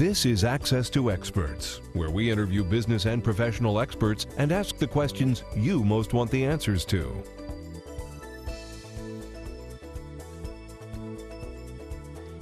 This is Access to Experts, where we interview business and professional experts and ask the questions you most want the answers to.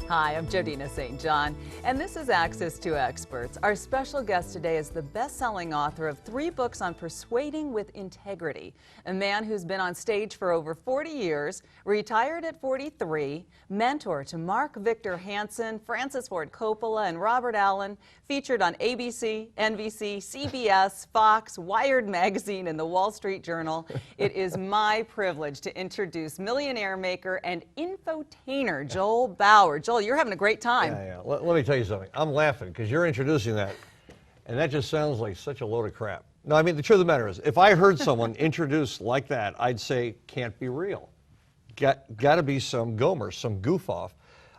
Hi, I'm Jodina St. John, and this is Access to Experts. Our special guest today is the best-selling author of 3 books on persuading with integrity, a man who's been on stage for over 40 years, retired at 43, mentor to Mark Victor Hansen, Francis Ford Coppola, and Robert Allen, featured on ABC, NBC, CBS, Fox, Wired Magazine, and the Wall Street Journal. It is my privilege to introduce millionaire maker and infotainer Joel Bauer. Joel, you're having a great time. Yeah. Let me tell you something. I'm laughing because you're introducing that, and that just sounds like such a load of crap. No, I mean, the truth of the matter is, if I heard someone introduced like that, I'd say, can't be real. Got to be some gomer, some goof off.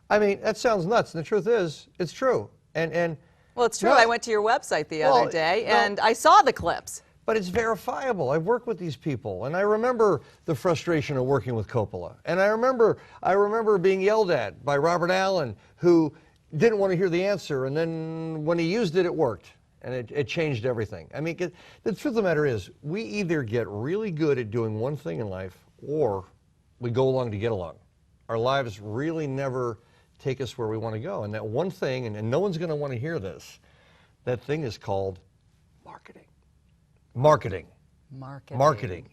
I mean, that sounds nuts, and the truth is, it's true. Well, it's true. No, I went to your website the other day, and I saw the clips. But it's verifiable. I've worked with these people, and I remember the frustration of working with Coppola. And I remember being yelled at by Robert Allen, who didn't want to hear the answer, and then when he used it, it worked, and it changed everything. I mean, the truth of the matter is, we either get really good at doing one thing in life, or we go along to get along. Our lives really never take us where we want to go. And that one thing, and no one's going to want to hear this, that thing is called marketing. Marketing,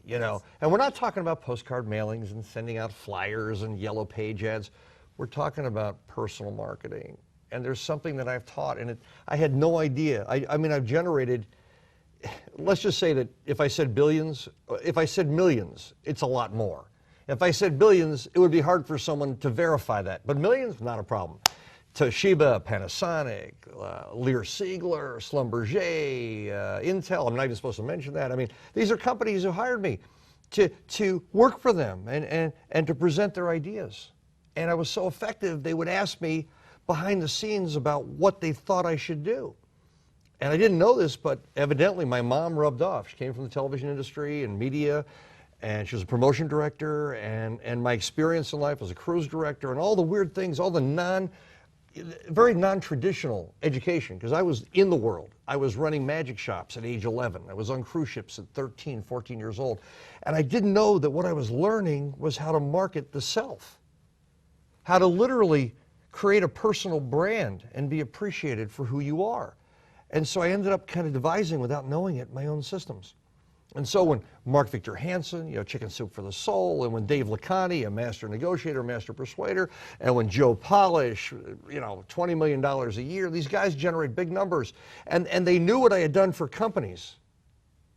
you know. And we're not talking about postcard mailings and sending out flyers and yellow page ads. We're talking about personal marketing. And there's something that I've taught, and I had no idea. I mean, I've generated, let's just say that if I said billions, if I said millions, it's a lot more. If I said billions, it would be hard for someone to verify that. But millions, not a problem. Toshiba, Panasonic, Lear Siegler, Schlumberger, Intel, I'm not even supposed to mention that. I mean, these are companies who hired me to work for them and to present their ideas. And I was so effective, they would ask me behind the scenes about what they thought I should do. And I didn't know this, but evidently my mom rubbed off. She came from the television industry and media, and she was a promotion director, and my experience in life as a cruise director and all the weird things, all the very non-traditional education, because I was in the world. I was running magic shops at age 11. I was on cruise ships at 13, 14 years old. And I didn't know that what I was learning was how to market the self, how to literally create a personal brand and be appreciated for who you are. And so I ended up kind of devising, without knowing it, my own systems. And so when Mark Victor Hansen, you know, Chicken Soup for the Soul, and when Dave Licani, a master negotiator, master persuader, and when Joe Polish, you know, $20 million a year, these guys generate big numbers. And they knew what I had done for companies,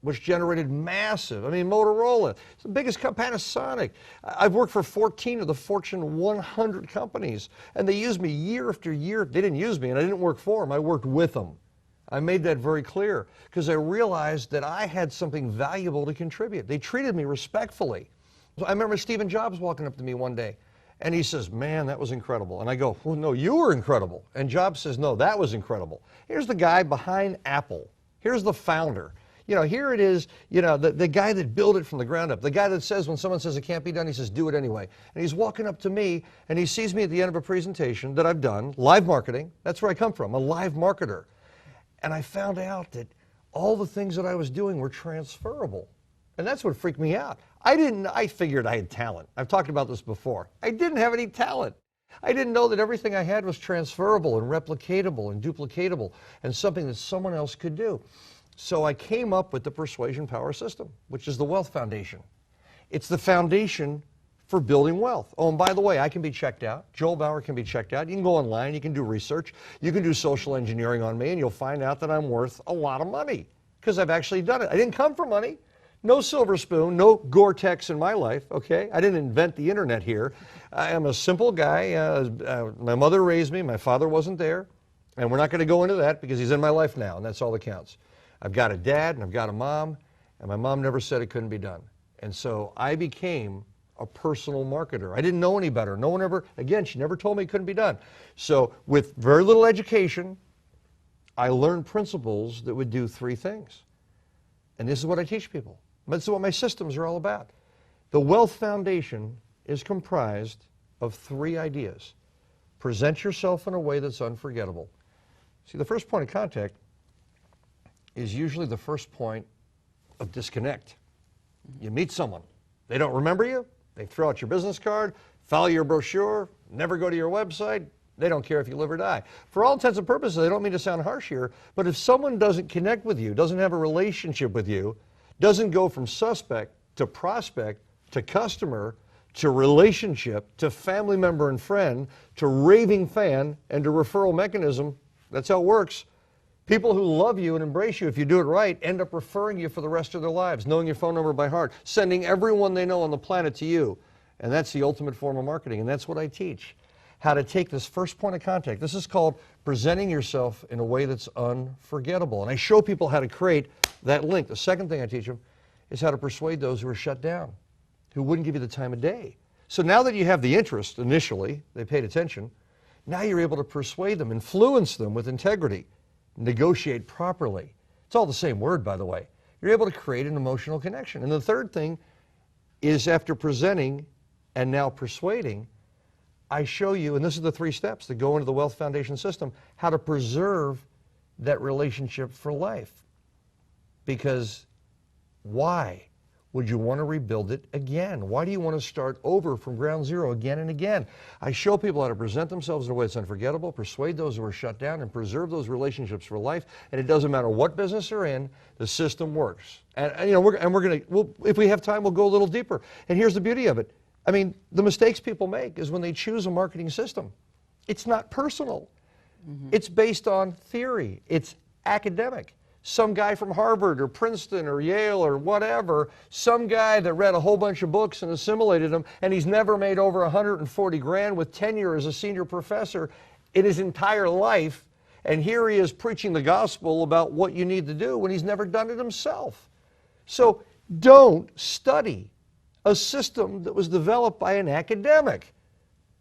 which generated massive. I mean, Motorola, it's the biggest company, Panasonic. I've worked for 14 of the Fortune 100 companies, and they used me year after year. They didn't use me, and I didn't work for them. I worked with them. I made that very clear because I realized that I had something valuable to contribute. They treated me respectfully. So I remember Stephen Jobs walking up to me one day, and he says, "Man, that was incredible." And I go, "Well, no, you were incredible." And Jobs says, "No, that was incredible. Here's the guy behind Apple. Here's the founder. You know, here it is, you know, the guy that built it from the ground up. The guy that says when someone says it can't be done, he says, do it anyway." And he's walking up to me, and he sees me at the end of a presentation that I've done, live marketing. That's where I come from, a live marketer. And I found out that all the things that I was doing were transferable. And that's what freaked me out. I figured I had talent. I've talked about this before. I didn't have any talent. I didn't know that everything I had was transferable and replicatable and duplicatable and something that someone else could do. So I came up with the Persuasion Power System, which is the Wealth Foundation. It's the foundation for building wealth. Oh, and by the way, I can be checked out. Joel Bauer can be checked out. You can go online, you can do research, you can do social engineering on me, and you'll find out that I'm worth a lot of money because I've actually done it. I didn't come for money. No silver spoon, no Gore-Tex in my life, okay? I didn't invent the internet here. I am a simple guy. My mother raised me. My father wasn't there. And we're not going to go into that because he's in my life now, and that's all that counts. I've got a dad, and I've got a mom, and my mom never said it couldn't be done. And so I became a personal marketer. I didn't know any better. No one ever, again, she never told me it couldn't be done. So with very little education, I learned principles that would do 3 things. And this is what I teach people. This is what my systems are all about. The Wealth Foundation is comprised of 3 ideas. Present yourself in a way that's unforgettable. See, the first point of contact is usually the first point of disconnect. You meet someone, they don't remember you, they throw out your business card, follow your brochure, never go to your website, they don't care if you live or die. For all intents and purposes, I don't mean to sound harsh here, but if someone doesn't connect with you, doesn't have a relationship with you, doesn't go from suspect to prospect to customer to relationship to family member and friend to raving fan and to referral mechanism, that's how it works. People who love you and embrace you, if you do it right, end up referring you for the rest of their lives, knowing your phone number by heart, sending everyone they know on the planet to you. And that's the ultimate form of marketing, and that's what I teach. How to take this first point of contact. This is called presenting yourself in a way that's unforgettable. And I show people how to create that link. The second thing I teach them is how to persuade those who are shut down, who wouldn't give you the time of day. So now that you have the interest initially, they paid attention, now you're able to persuade them, influence them with integrity, negotiate properly. It's all the same word, by the way. You're able to create an emotional connection. And the third thing is, after presenting and now persuading, I show you, and this is the 3 steps that go into the Wealth Foundation system, how to preserve that relationship for life. Because why would you want to rebuild it again? Why do you want to start over from ground zero again and again? I show people how to present themselves in a way that's unforgettable, persuade those who are shut down, and preserve those relationships for life. And it doesn't matter what business they're in, the system works. And you know, if we have time, we'll go a little deeper. And here's the beauty of it. I mean, the mistakes people make is when they choose a marketing system. It's not personal. It's based on theory. It's academic. Some guy from Harvard or Princeton or Yale or whatever, some guy that read a whole bunch of books and assimilated them, and he's never made over 140 grand with tenure as a senior professor in his entire life, and here he is preaching the gospel about what you need to do when he's never done it himself. So don't study a system that was developed by an academic.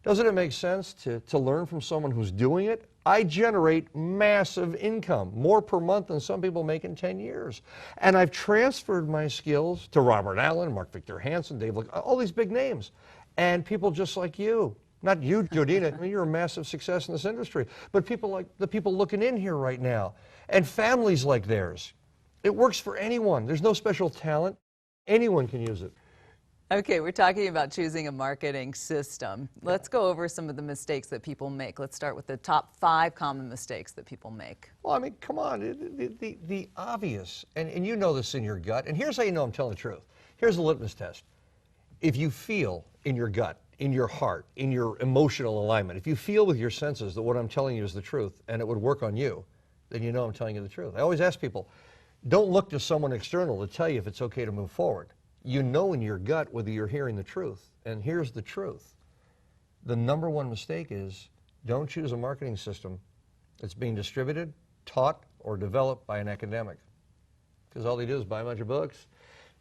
Doesn't it make sense to learn from someone who's doing it? I generate massive income, more per month than some people make in 10 years. And I've transferred my skills to Robert Allen, Mark Victor Hansen, Dave, all these big names. And people just like you, not you, Jodina, I mean, you're a massive success in this industry, but people like the people looking in here right now, and families like theirs. It works for anyone. There's no special talent. Anyone can use it. Okay, we're talking about choosing a marketing system. Let's go over some of the mistakes that people make. Let's start with the top 5 common mistakes that people make. Well, I mean, come on, the obvious, and you know this in your gut, and here's how you know I'm telling the truth. Here's a litmus test. If you feel in your gut, in your heart, in your emotional alignment, if you feel with your senses that what I'm telling you is the truth and it would work on you, then you know I'm telling you the truth. I always ask people, don't look to someone external to tell you if it's okay to move forward. You know in your gut whether you're hearing the truth. And here's the truth. The number one mistake is don't choose a marketing system that's being distributed, taught, or developed by an academic. Because all they do is buy a bunch of books,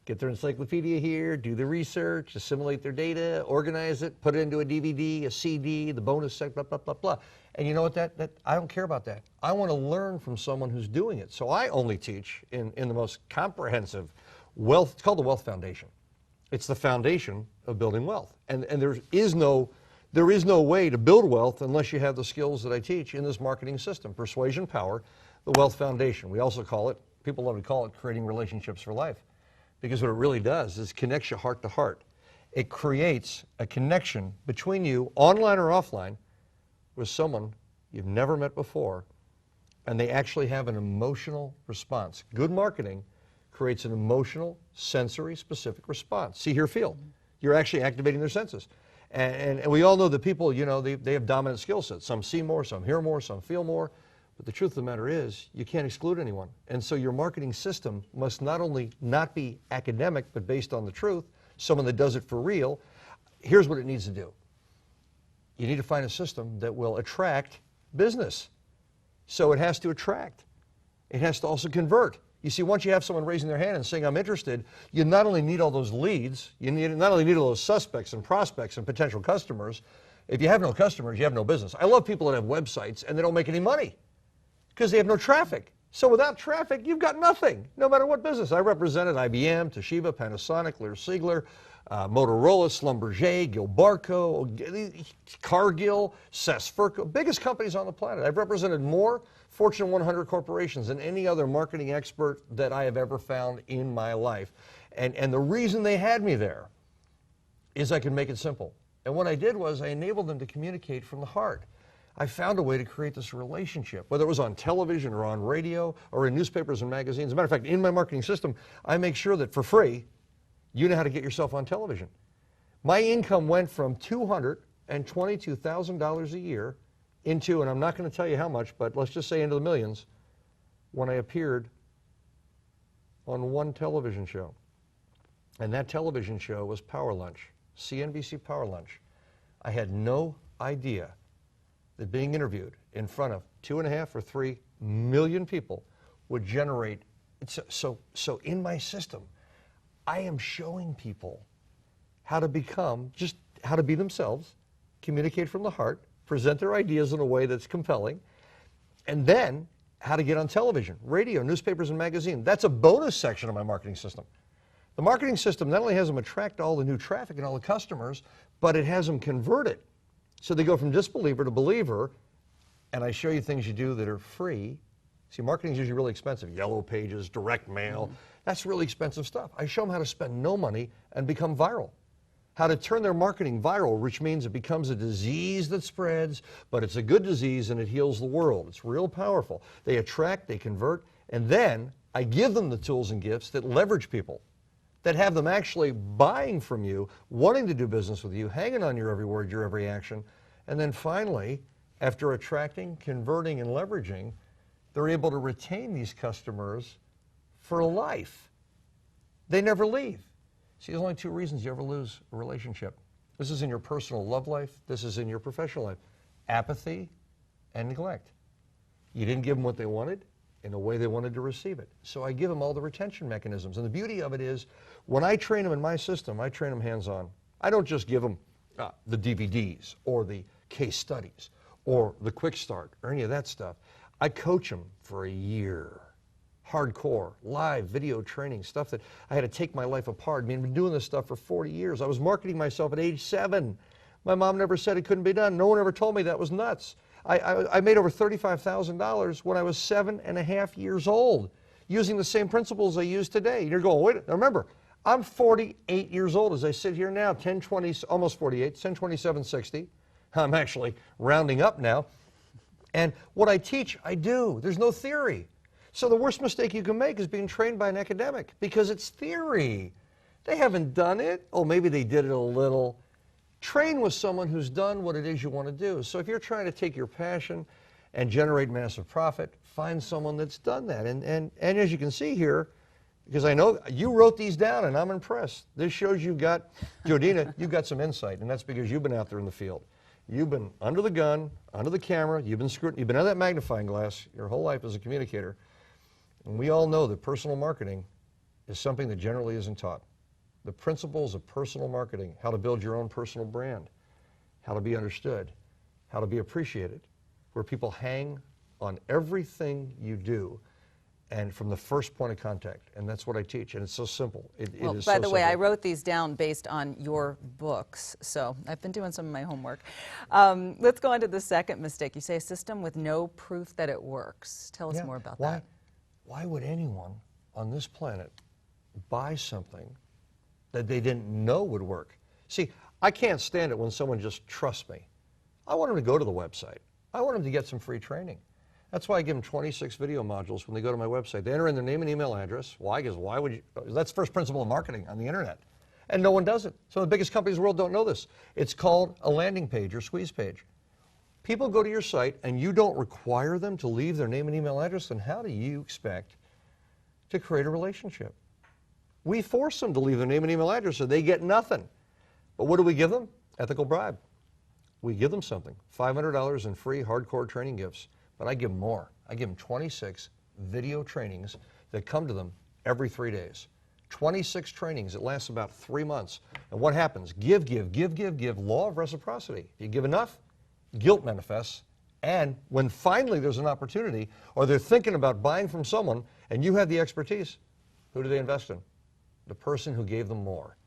get their encyclopedia here, do the research, assimilate their data, organize it, put it into a DVD, a CD, the bonus set, blah, blah, blah, blah. And you know what, I don't care about that. I want to learn from someone who's doing it. So I only teach in the most comprehensive wealth. It's called the Wealth Foundation. It's the foundation of building wealth. And there is no way to build wealth unless you have the skills that I teach in this marketing system. Persuasion power, the Wealth Foundation. We also call it, people love to call it, creating relationships for life. Because what it really does is connects you heart to heart. It creates a connection between you, online or offline, with someone you've never met before, and they actually have an emotional response. Good marketing creates an emotional, sensory, specific response. See, hear, feel. You're actually activating their senses. And we all know that people, you know, they have dominant skill sets. Some see more, some hear more, some feel more. But the truth of the matter is, you can't exclude anyone. And so your marketing system must not only not be academic, but based on the truth, someone that does it for real. Here's what it needs to do. You need to find a system that will attract business. So it has to attract. It has to also convert. You see, once you have someone raising their hand and saying, I'm interested, you not only need all those leads, you not only need all those suspects and prospects and potential customers. If you have no customers, you have no business. I love people that have websites and they don't make any money because they have no traffic. So without traffic, you've got nothing, no matter what business. I represented IBM, Toshiba, Panasonic, Lear Siegler, Motorola, Schlumberger, Gilbarco, Cargill, Sesferco, biggest companies on the planet. I've represented more Fortune 100 corporations than any other marketing expert that I have ever found in my life. And the reason they had me there is I could make it simple. And what I did was I enabled them to communicate from the heart. I found a way to create this relationship, whether it was on television or on radio or in newspapers and magazines. As a matter of fact, in my marketing system, I make sure that for free, you know how to get yourself on television. My income went from $222,000 a year into, and I'm not going to tell you how much, but let's just say into the millions, when I appeared on one television show. And that television show was Power Lunch, CNBC Power Lunch. I had no idea that being interviewed in front of 2.5 or 3 million people would generate, so in my system, I am showing people how to become, just how to be themselves, communicate from the heart, present their ideas in a way that's compelling, and then how to get on television, radio, newspapers, and magazines. That's a bonus section of my marketing system. The marketing system not only has them attract all the new traffic and all the customers, but it has them convert it. So they go from disbeliever to believer, and I show you things you do that are free. See, marketing is usually really expensive. Yellow pages, direct mail. That's really expensive stuff. I show them how to spend no money and become viral. How to turn their marketing viral, which means it becomes a disease that spreads, but it's a good disease and it heals the world. It's real powerful. They attract, they convert, and then I give them the tools and gifts that leverage people, that have them actually buying from you, wanting to do business with you, hanging on your every word, your every action, and then finally, after attracting, converting, and leveraging, they're able to retain these customers for life. They never leave. See, there's only 2 reasons you ever lose a relationship. This is in your personal love life. This is in your professional life. Apathy and neglect. You didn't give them what they wanted in a way they wanted to receive it. So I give them all the retention mechanisms. And the beauty of it is, when I train them in my system, I train them hands-on. I don't just give them the DVDs or the case studies or the quick start or any of that stuff. I coach them for a year. Hardcore, live video training, stuff that I had to take my life apart. I mean, I've been doing this stuff for 40 years. I was marketing myself at age 7. My mom never said it couldn't be done. No one ever told me that was nuts. I made over $35,000 when I was 7.5 years old, using the same principles I use today. You're going, wait, now remember, I'm 48 years old as I sit here now, 10/20, almost 48, 10/27/60. I'm actually rounding up now. And what I teach, I do. There's no theory. So the worst mistake you can make is being trained by an academic, because it's theory. They haven't done it. Oh, maybe they did it a little. Train with someone who's done what it is you want to do. So if you're trying to take your passion and generate massive profit, find someone that's done that. And as you can see here, because I know you wrote these down and I'm impressed. This shows you've got, Jodina, you've got some insight, and that's because you've been out there in the field. You've been under the gun, under the camera, you've been under that magnifying glass your whole life as a communicator. And we all know that personal marketing is something that generally isn't taught. The principles of personal marketing, how to build your own personal brand, how to be understood, how to be appreciated, where people hang on everything you do, and from the first point of contact. And that's what I teach, and it's so simple. Well, by the way, I wrote these down based on your books, so I've been doing some of my homework. Let's go on to the second mistake. You say a system with no proof that it works. Tell us more about that. Why would anyone on this planet buy something that they didn't know would work? See, I can't stand it when someone just trusts me. I want them to go to the website. I want them to get some free training. That's why I give them 26 video modules when they go to my website. They enter in their name and email address. Why? Because why would you? That's the first principle of marketing on the internet. And no one does it. Some of the biggest companies in the world don't know this. It's called a landing page or squeeze page. People go to your site and you don't require them to leave their name and email address, then how do you expect to create a relationship? We force them to leave their name and email address so they get nothing. But what do we give them? Ethical bribe. We give them something, $500 in free hardcore training gifts. But I give them more. I give them 26 video trainings that come to them every 3 days. 26 trainings that lasts about 3 months. And what happens? Give, give, give, give, give. Law of reciprocity. If you give enough, guilt manifests. And when finally there's an opportunity, or they're thinking about buying from someone, and you have the expertise, who do they invest in? The person who gave them more.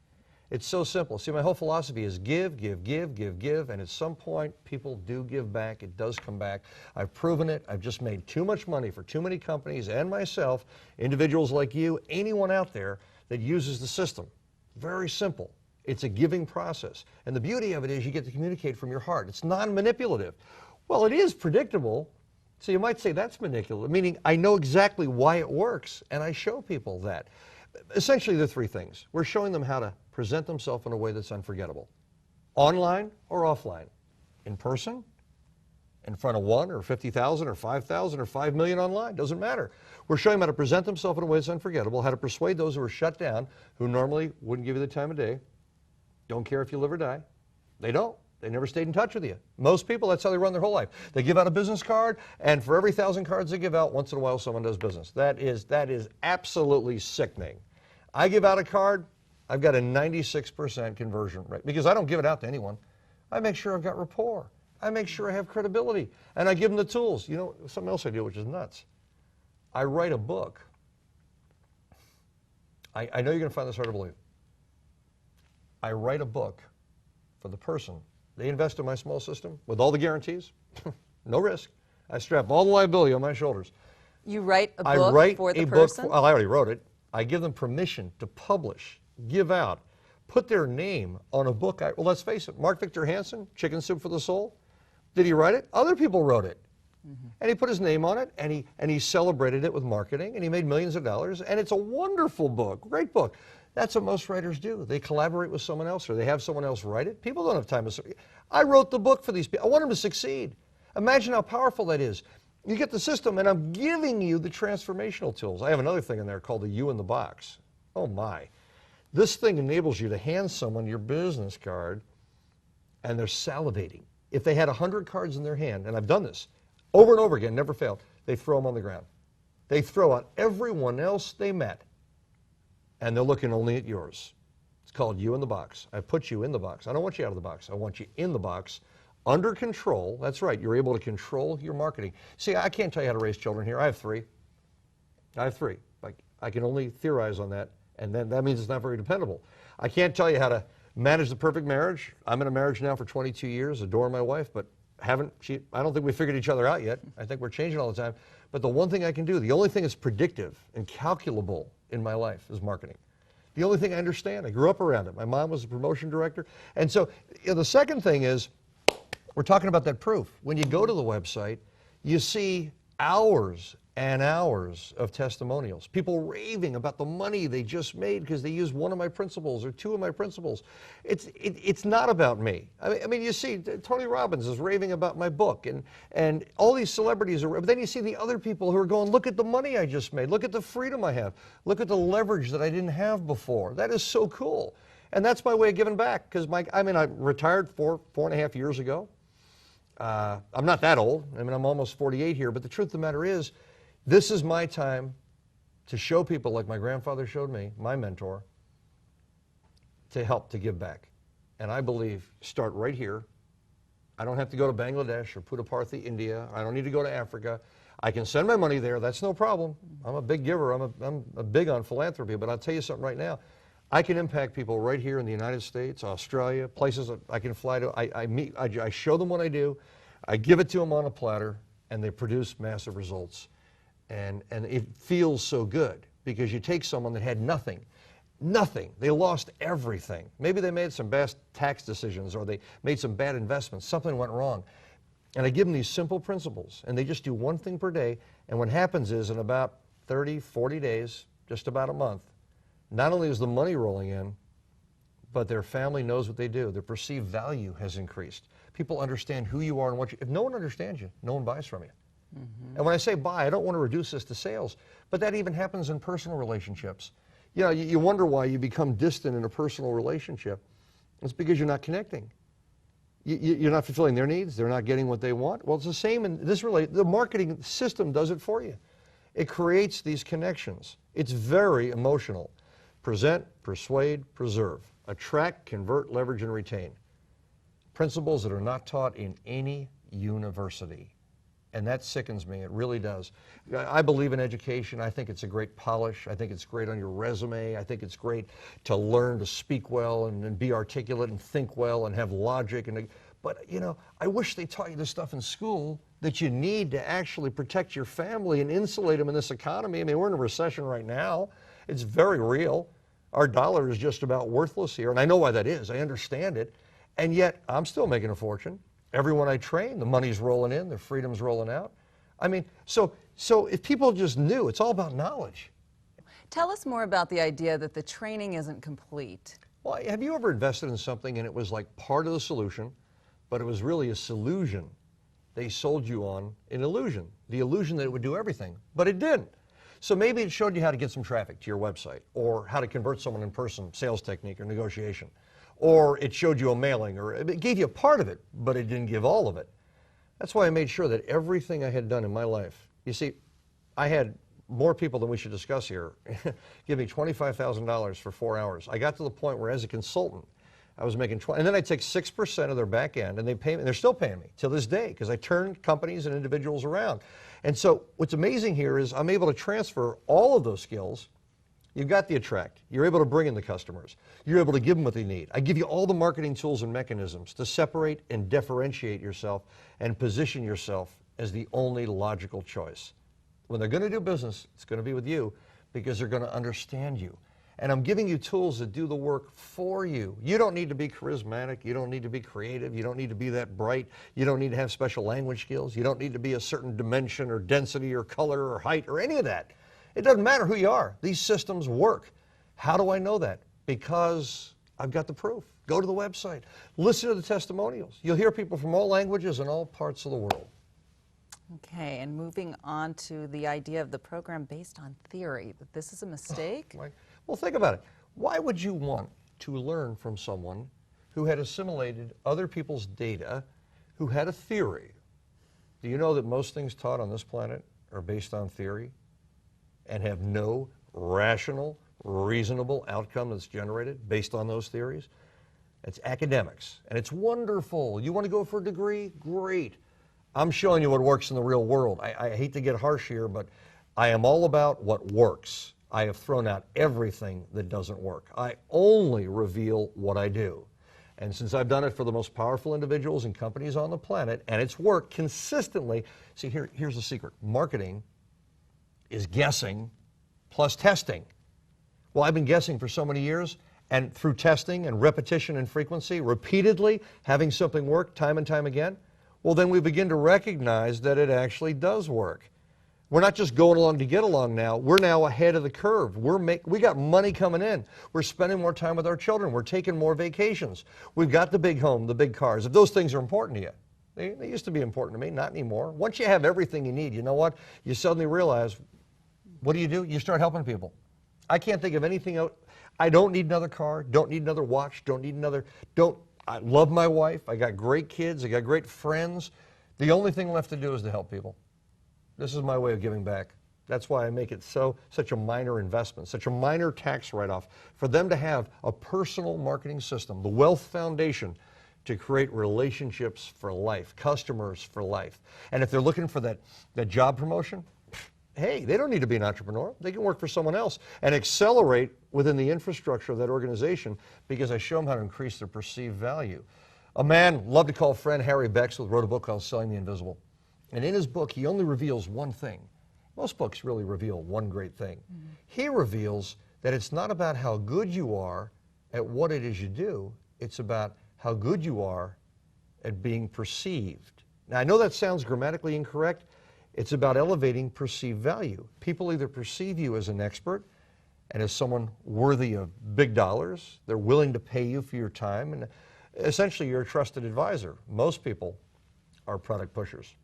It's so simple. See, my whole philosophy is give, give, give, give, give, and at some point, people do give back. It does come back. I've proven it. I've just made too much money for too many companies and myself, individuals like you, anyone out there that uses the system. Very simple. It's a giving process. And the beauty of it is you get to communicate from your heart. It's non-manipulative. Well, it is predictable. So you might say that's manipulative, meaning I know exactly why it works, and I show people that. Essentially, there are three things. We're showing them how to present themselves in a way that's unforgettable. Online or offline. In person, in front of 1 or 50,000 or 5,000 or 5 million online. Doesn't matter. We're showing them how to present themselves in a way that's unforgettable, how to persuade those who are shut down, who normally wouldn't give you the time of day, don't care if you live or die. They don't. They never stayed in touch with you. Most people, that's how they run their whole life. They give out a business card, and for every 1,000 cards they give out, once in a while someone does business. That is absolutely sickening. I give out a card, I've got a 96% conversion rate because I don't give it out to anyone. I make sure I've got rapport. I make sure I have credibility, and I give them the tools. You know, something else I do, which is nuts. I write a book. I know you're going to find this hard to believe. I write a book for the person. They invest in my small system with all the guarantees, no risk. I strap all the liability on my shoulders. You write a book for the person? Well, I already wrote it. I give them permission to publish, give out, put their name on a book. Well, let's face it, Mark Victor Hansen, Chicken Soup for the Soul, did he write it? Other people wrote it. And he put his name on it, and he celebrated it with marketing, and he made millions of dollars, and it's a wonderful book, great book. That's what most writers do. They collaborate with someone else, or they have someone else write it. People don't have time to... I wrote the book for these people. I want them to succeed. Imagine how powerful that is. You get the system, and I'm giving you the transformational tools. I have another thing in there called the U in the box. Oh, my. This thing enables you to hand someone your business card, and they're salivating. If they had 100 cards in their hand, and I've done this over and over again, never failed, they throw them on the ground. They throw out everyone else they met, and they're looking only at yours. It's called you in the box. I put you in the box. I don't want you out of the box. I want you in the box, under control. That's right. You're able to control your marketing. See, I can't tell you how to raise children here. I have three. Like, I can only theorize on that, and then that means it's not very dependable. I can't tell you how to manage the perfect marriage. I'm in a marriage now for 22 years, adore my wife, but I don't think we figured each other out yet. I think we're changing all the time. But the one thing I can do, the only thing that's predictive and calculable in my life is marketing. The only thing I understand. I grew up around it. My mom was a promotion director. And so the second thing is, we're talking about that proof. When you go to the website, you see hours and hours of testimonials. People raving about the money they just made because they used one of my principles or two of my principles. It's not about me. I mean, you see, Tony Robbins is raving about my book, and all these celebrities are, but then you see the other people who are going, look at the money I just made, look at the freedom I have, look at the leverage that I didn't have before. That is so cool. And that's my way of giving back, because I retired four and a half years ago. I'm not that old. I mean, I'm almost 48 here, but the truth of the matter is, this is my time to show people like my grandfather showed me, my mentor, to help to give back. And I believe start right here. I don't have to go to Bangladesh or Puttaparthi, India. I don't need to go to Africa. I can send my money there. That's no problem. I'm a big giver. I'm big on philanthropy. But I'll tell you something right now. I can impact people right here in the United States, Australia, places that I can fly to. I show them what I do. I give it to them on a platter, and they produce massive results. And it feels so good because you take someone that had nothing. They lost everything. Maybe they made some bad tax decisions or they made some bad investments. Something went wrong. And I give them these simple principles, and they just do one thing per day. And what happens is in about 30, 40 days, just about a month, not only is the money rolling in, but their family knows what they do. Their perceived value has increased. People understand who you are and what you... If no one understands you, no one buys from you. Mm-hmm. And when I say buy, I don't want to reduce this to sales, but that even happens in personal relationships. You know, you wonder why you become distant in a personal relationship. It's because you're not connecting. You're not fulfilling their needs. They're not getting what they want. Well, it's the same in this the marketing system does it for you. It creates these connections. It's very emotional. Present, persuade, preserve. Attract, convert, leverage, and retain. Principles that are not taught in any university. And that sickens me, it really does. I believe in education. I think it's a great polish. I think it's great on your resume. I think it's great to learn to speak well and be articulate and think well and have logic. But, you know, I wish they taught you this stuff in school that you need to actually protect your family and insulate them in this economy. I mean, we're in a recession right now. It's very real. Our dollar is just about worthless here, and I know why that is. I understand it. And yet, I'm still making a fortune. Everyone I train, the money's rolling in, the freedom's rolling out. I mean, so if people just knew, it's all about knowledge. Tell us more about the idea that the training isn't complete. Well, have you ever invested in something and it was like part of the solution, but it was really a solution they sold you on an illusion, the illusion that it would do everything, but it didn't. So maybe it showed you how to get some traffic to your website, or how to convert someone in person, sales technique or negotiation. Or it showed you a mailing, or it gave you a part of it, but it didn't give all of it. That's why I made sure that everything I had done in my life, you see, I had more people than we should discuss here give me $25,000 for 4 hours. I got to the point where as a consultant, I was making 20, and then I take 6% of their back end, and they pay me, and they're still paying me till this day, because I turned companies and individuals around. And so what's amazing here is I'm able to transfer all of those skills. You've got the attract. You're able to bring in the customers. You're able to give them what they need. I give you all the marketing tools and mechanisms to separate and differentiate yourself and position yourself as the only logical choice. When they're going to do business, it's going to be with you because they're going to understand you. And I'm giving you tools that do the work for you. You don't need to be charismatic. You don't need to be creative. You don't need to be that bright. You don't need to have special language skills. You don't need to be a certain dimension or density or color or height or any of that. It doesn't matter who you are. These systems work. How do I know that? Because I've got the proof. Go to the website. Listen to the testimonials. You'll hear people from all languages and all parts of the world. Okay, and moving on to the idea of the program based on theory, that this is a mistake? Well, think about it. Why would you want to learn from someone who had assimilated other people's data, who had a theory? Do you know that most things taught on this planet are based on theory and have no rational, reasonable outcome that's generated based on those theories? It's academics, and it's wonderful. You want to go for a degree? Great. I'm showing you what works in the real world. I hate to get harsh here, but I am all about what works. I have thrown out everything that doesn't work. I only reveal what I do. And since I've done it for the most powerful individuals and companies on the planet, and it's worked consistently, see, here's the secret. Marketing is guessing plus testing. Well, I've been guessing for so many years, and through testing and repetition and frequency, repeatedly having something work time and time again, well, then we begin to recognize that it actually does work. We're not just going along to get along now. We're now ahead of the curve. We got money coming in. We're spending more time with our children. We're taking more vacations. We've got the big home, the big cars. If those things are important to you, they used to be important to me, not anymore. Once you have everything you need, you know what? You suddenly realize, what do? You start helping people. I can't think of anything else. I don't need another car, don't need another watch, I love my wife. I got great kids. I got great friends. The only thing left to do is to help people. This is my way of giving back. That's why I make it such a minor investment, such a minor tax write-off, for them to have a personal marketing system, the wealth foundation, to create relationships for life, customers for life. And if they're looking for that job promotion, hey, they don't need to be an entrepreneur. They can work for someone else and accelerate within the infrastructure of that organization, because I show them how to increase their perceived value. A man, love to call friend, Harry Bexley, wrote a book called Selling the Invisible. And in his book, he only reveals one thing. Most books really reveal one great thing. Mm-hmm. He reveals that it's not about how good you are at what it is you do, it's about how good you are at being perceived. Now, I know that sounds grammatically incorrect. It's about elevating perceived value. People either perceive you as an expert and as someone worthy of big dollars. They're willing to pay you for your time, and essentially you're a trusted advisor. Most people are product pushers.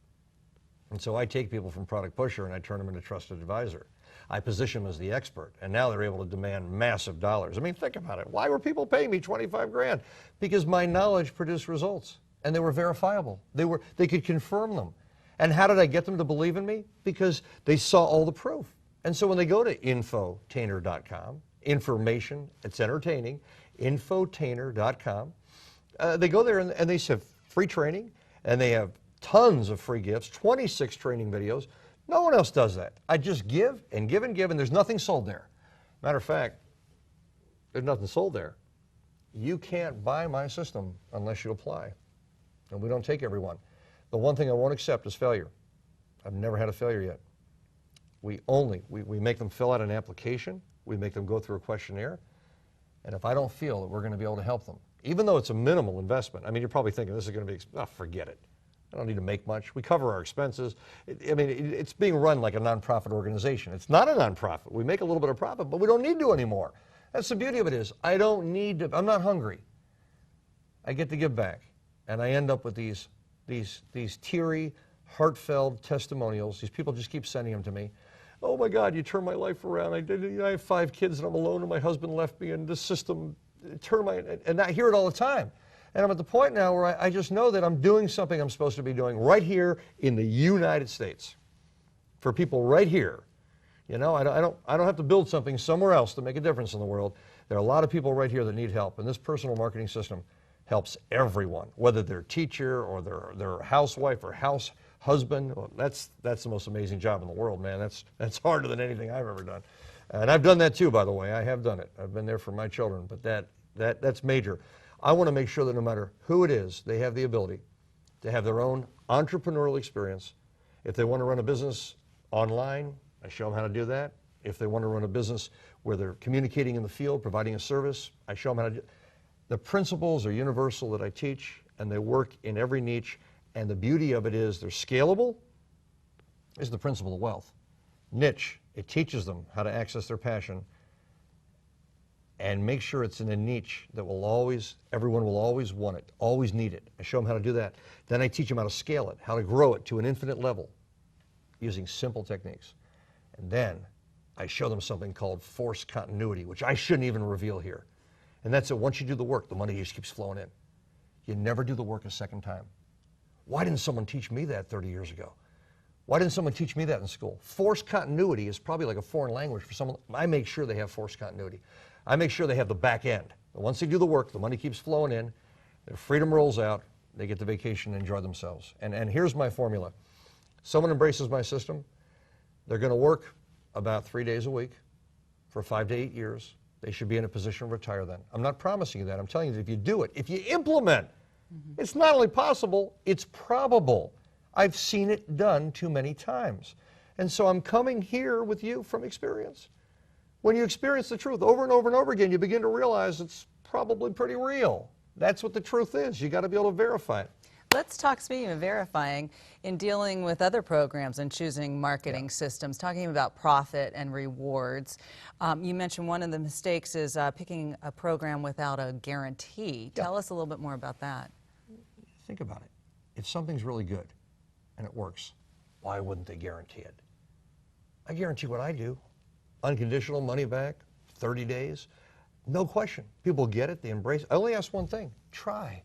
And so I take people from product pusher and I turn them into trusted advisor. I position them as the expert, and now they're able to demand massive dollars. I mean, think about it. Why were people paying me 25 grand? Because my knowledge produced results, and they were verifiable. They could confirm them. And how did I get them to believe in me? Because they saw all the proof. And so when they go to infotainer.com, information, it's entertaining, infotainer.com, they go there and they have free training, and they have tons of free gifts, 26 training videos. No one else does that. I just give and give and give, and there's nothing sold there. Matter of fact, there's nothing sold there. You can't buy my system unless you apply, and we don't take everyone. The one thing I won't accept is failure. I've never had a failure yet. We make them fill out an application, we make them go through a questionnaire, and if I don't feel that we're going to be able to help them, even though it's a minimal investment, I mean, you're probably thinking this is going to be, forget it. I don't need to make much. We cover our expenses. It's being run like a nonprofit organization. It's not a nonprofit. We make a little bit of profit, but we don't need to anymore. That's the beauty of it is, I don't need to, I'm not hungry. I get to give back, and I end up with these teary, heartfelt testimonials. These people just keep sending them to me. Oh my God, you turned my life around. I have 5 kids and I'm alone and my husband left me and this system turned my, and I hear it all the time. And I'm at the point now where I just know that I'm doing something I'm supposed to be doing right here in the United States for people right here. You know, I don't have to build something somewhere else to make a difference in the world. There are a lot of people right here that need help, and this personal marketing system helps everyone, whether they're a teacher or they're a housewife or husband. Well, that's the most amazing job in the world, man. That's harder than anything I've ever done. And I've done that too, by the way. I have done it. I've been there for my children, but that's major. I want to make sure that no matter who it is, they have the ability to have their own entrepreneurial experience. If they want to run a business online, I show them how to do that. If they want to run a business where they're communicating in the field, providing a service, I show them how to do it. The principles are universal that I teach, and they work in every niche. And the beauty of it is they're scalable. Is the principle of wealth. Niche, it teaches them how to access their passion and make sure it's in a niche that everyone will always want it, always need it. I show them how to do that. Then I teach them how to scale it, how to grow it to an infinite level using simple techniques. And then I show them something called force continuity, which I shouldn't even reveal here. And that's it. Once you do the work, the money just keeps flowing in. You never do the work a second time. Why didn't someone teach me that 30 years ago? Why didn't someone teach me that in school? Force continuity is probably like a foreign language for someone. I make sure they have force continuity. I make sure they have the back end. Once they do the work, the money keeps flowing in, their freedom rolls out, they get to vacation and enjoy themselves. And here's my formula. Someone embraces my system, they're going to work about 3 days a week for 5 to 8 years. They should be in a position to retire then. I'm not promising you that. I'm telling you that if you do it, if you implement, it's not only possible, it's probable. I've seen it done too many times. And so I'm coming here with you from experience. When you experience the truth over and over and over again, you begin to realize it's probably pretty real. That's what the truth is. You got to be able to verify it. Let's talk, speaking of verifying, in dealing with other programs and choosing marketing systems, talking about profit and rewards. You mentioned one of the mistakes is picking a program without a guarantee. Tell us a little bit more about that. Think about it. If something's really good and it works, why wouldn't they guarantee it? I guarantee what I do. Unconditional money back, 30 days, no question. People get it, they embrace it. I only ask one thing, try.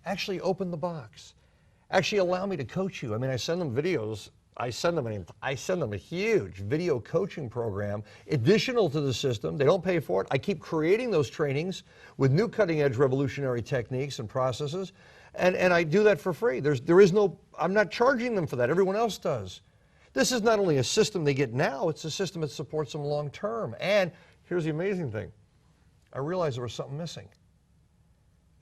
Actually open the box. Actually allow me to coach you. I mean, I send them videos. I send them a huge video coaching program additional to the system. They don't pay for it. I keep creating those trainings with new cutting-edge revolutionary techniques and processes, and I do that for free. I'm not charging them for that. Everyone else does. This is not only a system they get now, it's a system that supports them long term. And here's the amazing thing. I realized there was something missing.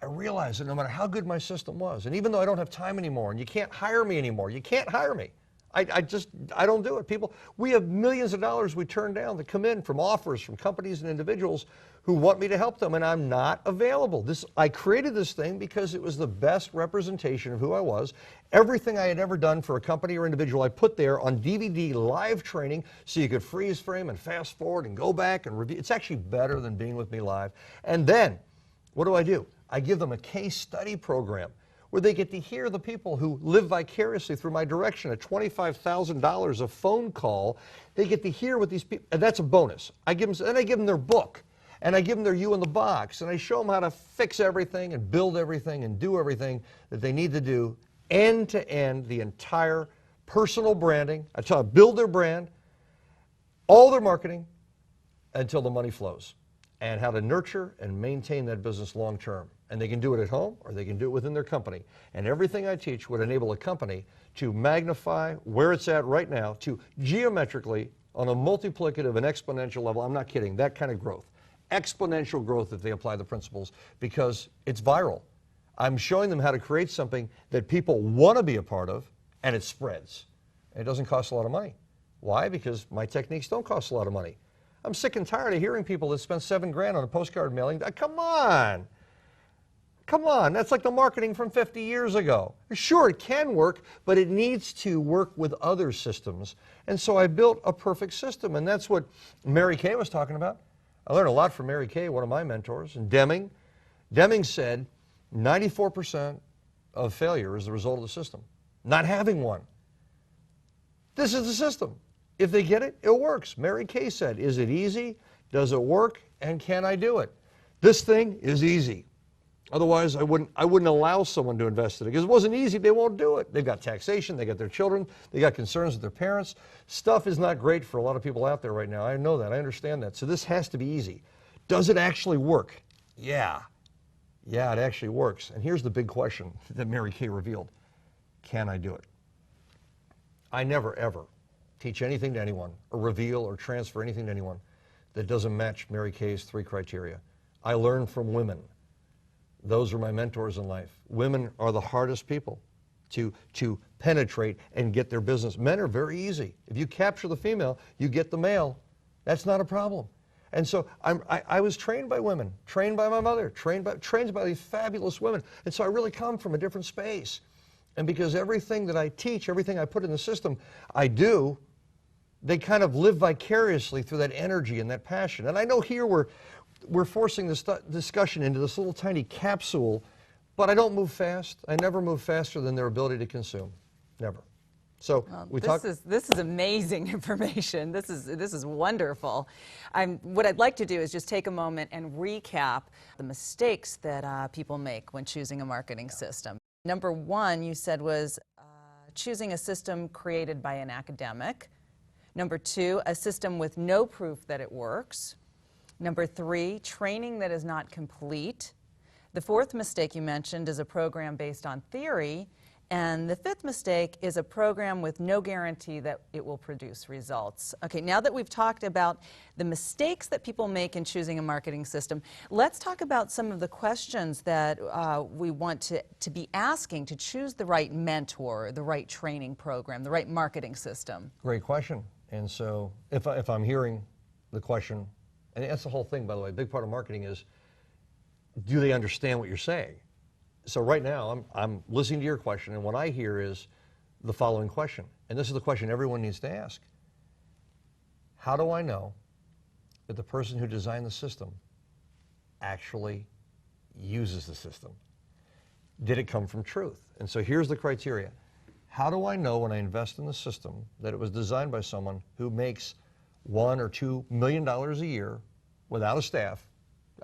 I realized that no matter how good my system was, and even though I don't have time anymore, and you can't hire me anymore, you can't hire me. I don't do it. People, we have millions of dollars we turn down that come in from offers from companies and individuals who want me to help them, and I'm not available. I created this thing because it was the best representation of who I was. Everything I had ever done for a company or individual, I put there on DVD live training so you could freeze frame and fast forward and go back and review. It's actually better than being with me live. And then, what do? I give them a case study program where they get to hear the people who live vicariously through my direction, at $25,000 a phone call. They get to hear what these people, and that's a bonus. I give them their book, and I give them their You in the Box, and I show them how to fix everything and build everything and do everything that they need to do end to end, the entire personal branding. I tell them build their brand, all their marketing, until the money flows, and how to nurture and maintain that business long term. And they can do it at home or they can do it within their company. And everything I teach would enable a company to magnify where it's at right now to geometrically, on a multiplicative and exponential level, I'm not kidding, that kind of growth. Exponential growth if they apply the principles, because it's viral. I'm showing them how to create something that people want to be a part of, and it spreads. And it doesn't cost a lot of money. Why? Because my techniques don't cost a lot of money. I'm sick and tired of hearing people that spend $7,000 on a postcard mailing. Come on. Come on, that's like the marketing from 50 years ago. Sure, it can work, but it needs to work with other systems. And so I built a perfect system, and that's what Mary Kay was talking about. I learned a lot from Mary Kay, one of my mentors, and Deming. Deming said 94% of failure is the result of the system, not having one. This is the system. If they get it, it works. Mary Kay said, is it easy? Does it work? And can I do it? This thing is easy. Otherwise, I wouldn't allow someone to invest in it. Because if it wasn't easy, they won't do it. They've got taxation, they got their children, they got concerns with their parents. Stuff is not great for a lot of people out there right now. I know that, I understand that. So this has to be easy. Does it actually work? Yeah. Yeah, it actually works. And here's the big question that Mary Kay revealed. Can I do it? I never, ever teach anything to anyone or reveal or transfer anything to anyone that doesn't match Mary Kay's 3 criteria. I learn from women. Those are my mentors in life. Women are the hardest people to penetrate and get their business. Men are very easy. If you capture the female, you get the male. That's not a problem. And so I was trained by women, trained by my mother, trained by these fabulous women. And so I really come from a different space. And because everything that I teach, everything I put in the system, I do, they kind of live vicariously through that energy and that passion. And I know here we're forcing this discussion into this little tiny capsule, but I don't move fast. I never move faster than their ability to consume. Never. So this is amazing information. This is wonderful. What I'd like to do is just take a moment and recap the mistakes that people make when choosing a marketing system. Number 1, you said, was choosing a system created by an academic. Number 2, a system with no proof that it works. Number 3, training that is not complete. The 4th mistake you mentioned is a program based on theory. And the 5th mistake is a program with no guarantee that it will produce results. Okay, now that we've talked about the mistakes that people make in choosing a marketing system, let's talk about some of the questions that we want to be asking to choose the right mentor, the right training program, the right marketing system. Great question. And so if I'm hearing the question, and that's the whole thing, by the way, a big part of marketing is, do they understand what you're saying? So right now, I'm listening to your question, and what I hear is the following question, and this is the question everyone needs to ask. How do I know that the person who designed the system actually uses the system? Did it come from truth? And so here's the criteria. How do I know when I invest in the system that it was designed by someone who makes $1 or $2 million a year without a staff?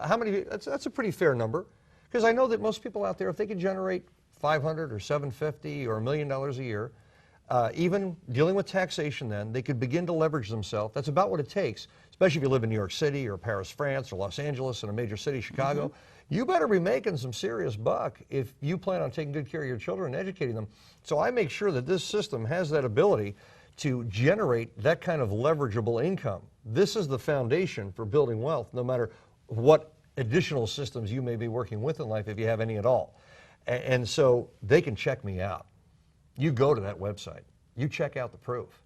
How many? That's a pretty fair number. Because I know that most people out there, if they could generate $500 or $750 or $1 million a year, even dealing with taxation then, they could begin to leverage themselves. That's about what it takes, especially if you live in New York City or Paris, France, or Los Angeles, in a major city, Chicago. You better be making some serious buck if you plan on taking good care of your children and educating them. So I make sure that this system has that ability to generate that kind of leverageable income. This is the foundation for building wealth, no matter what additional systems you may be working with in life, if you have any at all. And so they can check me out. You go to that website. You check out the proof.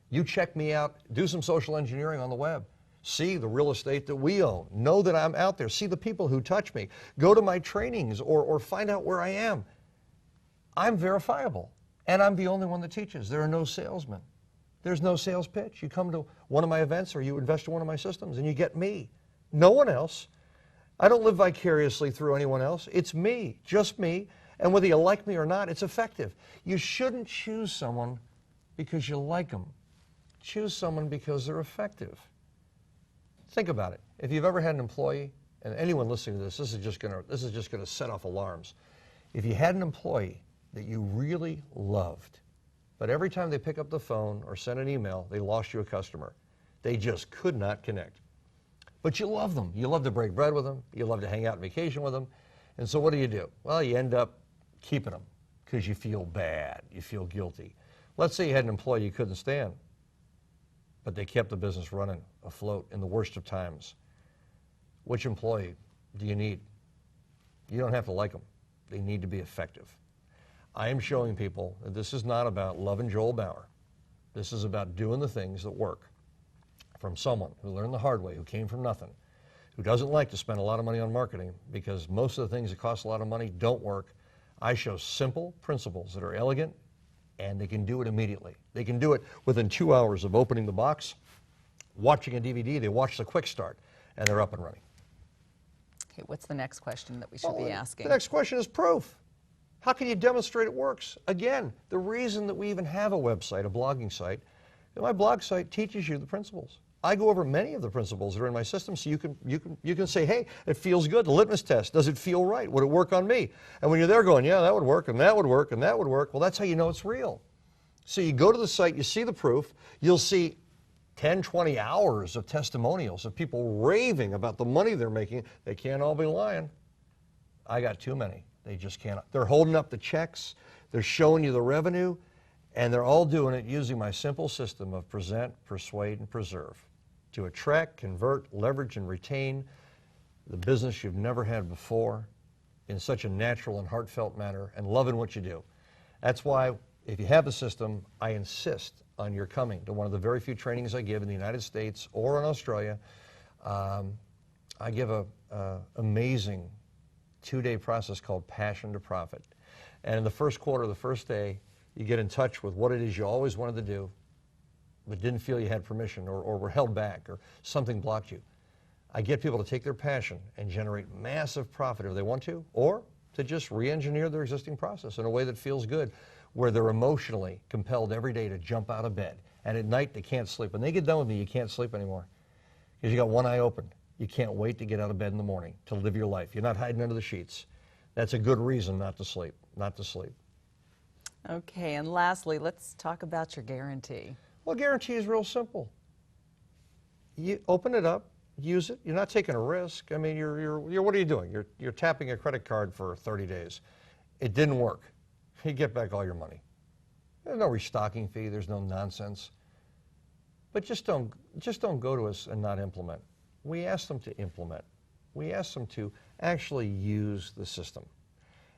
You check me out, do some social engineering on the web. See the real estate that we own. Know that I'm out there. See the people who touch me. Go to my trainings or find out where I am. I'm verifiable, and I'm the only one that teaches. There are no salesmen. There's no sales pitch. You come to one of my events or you invest in one of my systems and you get me. No one else. I don't live vicariously through anyone else. It's me, just me, and whether you like me or not, it's effective. You shouldn't choose someone because you like them. Choose someone because they're effective. Think about it. If you've ever had an employee, and anyone listening to this, this is just going to set off alarms. If you had an employee that you really loved, but every time they pick up the phone or send an email, they lost you a customer. They just could not connect. But you love them. You love to break bread with them. You love to hang out on vacation with them. And so what do? Well, you end up keeping them because you feel bad, you feel guilty. Let's say you had an employee you couldn't stand, but they kept the business running afloat in the worst of times. Which employee do you need? You don't have to like them. They need to be effective. I am showing people that this is not about loving Joel Bauer. This is about doing the things that work from someone who learned the hard way, who came from nothing, who doesn't like to spend a lot of money on marketing because most of the things that cost a lot of money don't work. I show simple principles that are elegant, and they can do it immediately. They can do it within 2 hours of opening the box, watching a DVD, they watch the quick start, and they're up and running. Okay, what's the next question that we should be asking? The next question is proof. How can you demonstrate it works? Again, the reason that we even have a website, a blogging site, my blog site teaches you the principles. I go over many of the principles that are in my system, so you can say, hey, it feels good. The litmus test, does it feel right? Would it work on me? And when you're there going, yeah, that would work, and that would work, and that would work, well, that's how you know it's real. So you go to the site, you see the proof, you'll see 10, 20 hours of testimonials of people raving about the money they're making. They can't all be lying. I got too many. They just can't. They're holding up the checks, they're showing you the revenue, and they're all doing it using my simple system of present, persuade, and preserve to attract, convert, leverage, and retain the business you've never had before in such a natural and heartfelt manner and loving what you do. That's why if you have the system, I insist on your coming to one of the very few trainings I give in the United States or in Australia. I give an amazing 2-day process called Passion to Profit. And in the first quarter, the first day, you get in touch with what it is you always wanted to do, but didn't feel you had permission or were held back or something blocked you. I get people to take their passion and generate massive profit if they want to, or to just re-engineer their existing process in a way that feels good, where they're emotionally compelled every day to jump out of bed. And at night, they can't sleep. When they get done with me, you can't sleep anymore because you got one eye open. You can't wait to get out of bed in the morning to live your life. You're not hiding under the sheets. That's a good reason not to sleep, not to sleep. Okay, and lastly, let's talk about your guarantee. Well, guarantee is real simple. You open it up, use it. You're not taking a risk. I mean, you're what are you doing? You're tapping a credit card for 30 days. It didn't work. You get back all your money. There's no restocking fee. There's no nonsense. But just don't go to us and not implement. We ask them to implement. We ask them to actually use the system.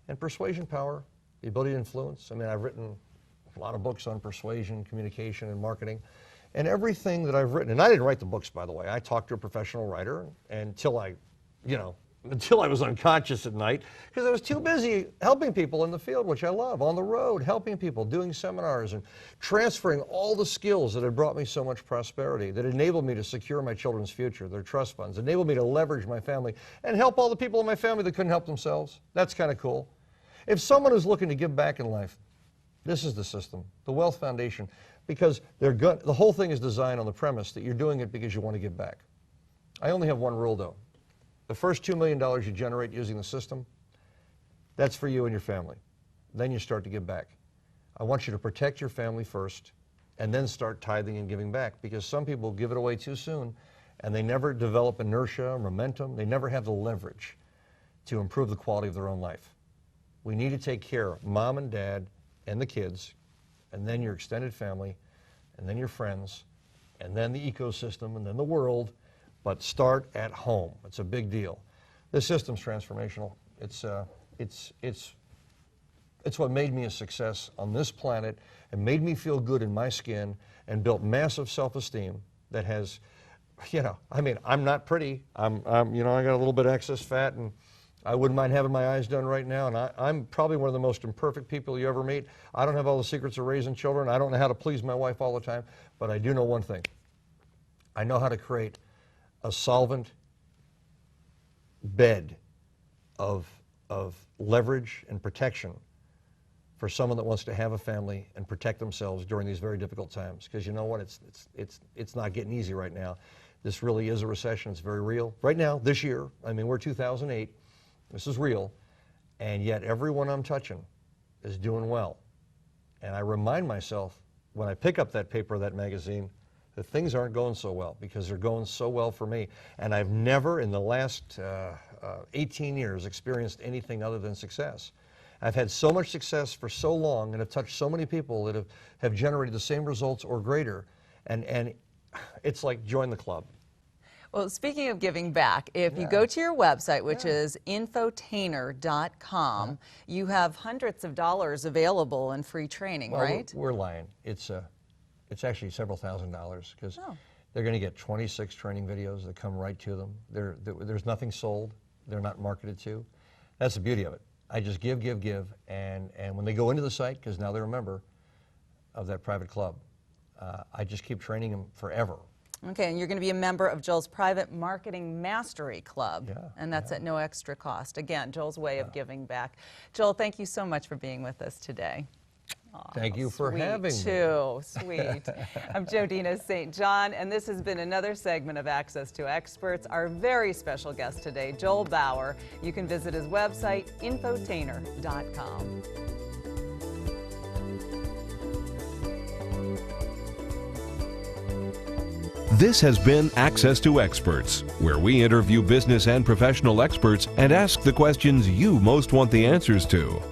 And persuasion power, the ability to influence. I mean, I've written a lot of books on persuasion, communication, and marketing. And everything that I've written, and I didn't write the books, by the way. I talked to a professional writer until I was unconscious at night because I was too busy helping people in the field, which I love, on the road, helping people, doing seminars and transferring all the skills that had brought me so much prosperity, that enabled me to secure my children's future, their trust funds, enabled me to leverage my family and help all the people in my family that couldn't help themselves. That's kind of cool. If someone is looking to give back in life, this is the system, the Wealth Foundation, because the whole thing is designed on the premise that you're doing it because you want to give back. I only have one rule, though. The first $2 million you generate using the system, that's for you and your family. Then you start to give back. I want you to protect your family first and then start tithing and giving back, because some people give it away too soon and they never develop inertia, momentum. They never have the leverage to improve the quality of their own life. We need to take care of mom and dad and the kids, and then your extended family, and then your friends, and then the ecosystem, and then the world. But start at home. It's a big deal. This system's transformational. It's what made me a success on this planet and made me feel good in my skin and built massive self-esteem that has, I mean, I'm not pretty. I got a little bit of excess fat, and I wouldn't mind having my eyes done right now, and I'm probably one of the most imperfect people you ever meet. I don't have all the secrets of raising children. I don't know how to please my wife all the time, but I do know one thing. I know how to create a solvent bed of leverage and protection for someone that wants to have a family and protect themselves during these very difficult times. Because you know what? It's not getting easy right now. This really is a recession. It's very real. Right now, this year, I mean, we're 2008. This is real. And yet everyone I'm touching is doing well. And I remind myself when I pick up that paper, that magazine, that things aren't going so well, because they're going so well for me. And I've never in the last 18 years experienced anything other than success. I've had so much success for so long and have touched so many people that have generated the same results or greater. And it's like join the club. Well, speaking of giving back, if you go to your website, which is infotainer.com, you have hundreds of dollars available in free training, Well, right? We're lying. It's actually several $1,000s, because they're going to get 26 training videos that come right to them. There's nothing sold. They're not marketed to. That's the beauty of it. I just give, and when they go into the site, because now they're a member of that private club, I just keep training them forever. Okay, and you're going to be a member of Joel's private marketing mastery club, and that's at no extra cost. Again, Joel's way of giving back. Joel, thank you so much for being with us today. Thank you for having me. Too sweet. I'm Jodina St. John, and this has been another segment of Access to Experts. Our very special guest today, Joel Bauer. You can visit his website, infotainer.com. This has been Access to Experts, where we interview business and professional experts and ask the questions you most want the answers to.